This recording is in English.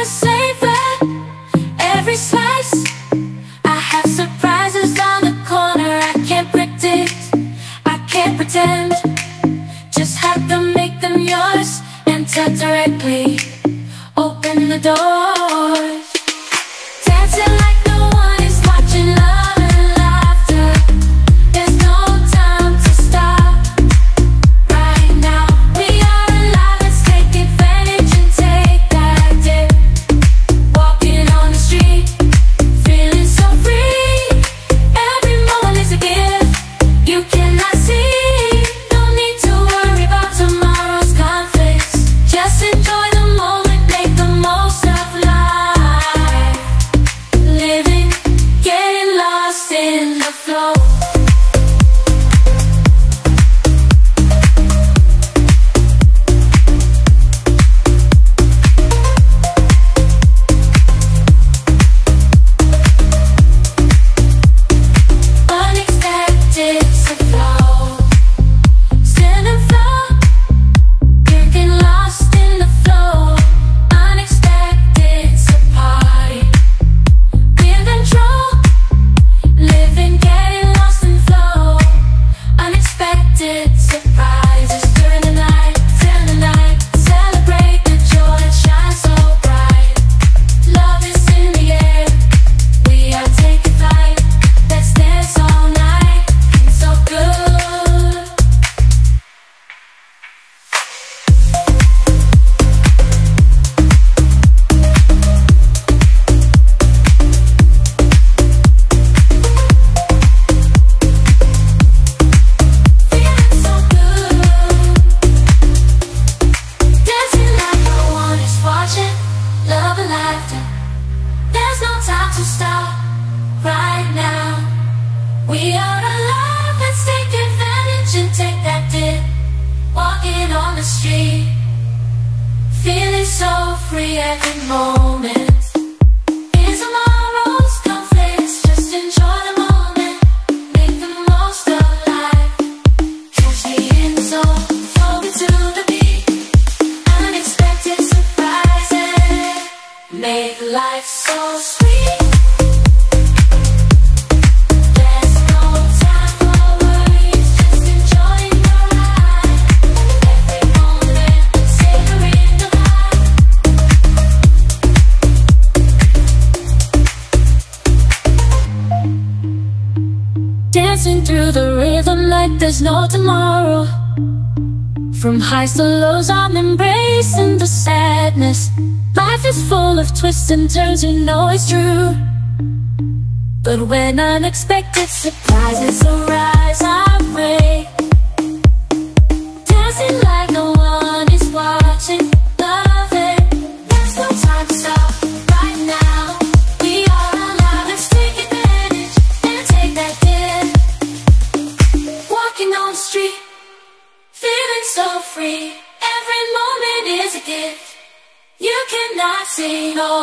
wanna savor every slice. I have surprises on the corner. I can't predict, I can't pretend. Just have to make them yours. Enter directly, open the doors. Dancing like no one is watching, love and laughter. There's no time to stop. Right now, we are alive. Let's take advantage and take that dip. Walking on the street, feeling so free. Every moment is a gift you cannot see. No need to worry about tomorrow's conflicts. Just enjoy the moment, make the most of life. Living, getting lost in the flow. Unexpected to flow. Stand and flow. You're getting lost in the flow. Unexpected to party. Be in control. Living, getting lost in flow. Unexpected surprises during the night. Celebrate the joy that shines so bright. Love is in the air. We are taking flight. Let's dance all night. It's so good. Feeling so good. Dancing like no one is watching. Love and laughter. There's no time to stop. Right now, we are alive. Let's take advantage and take that dip. Walking on the street, feeling so free every moment. In tomorrow's conflicts, just enjoy the moment. Make the most of life. Catch me in the zone, flowing to the beat. Unexpected surprises make life so sweet. There's no time for worries, just enjoying the ride. Every moment, savoring the vibe. Dancing through the rhythm like there's no tomorrow. From highs to lows, I'm embracing the sadness. Life is full of twists and turns, you know it's true. But when unexpected surprises arise, I pray. Dancing like no one is watching. Love it, there's no time to stop. Right now, we are alive. Let's take advantage and take that dip. Walking on the street, feeling so free. Every moment is a gift you cannot say no.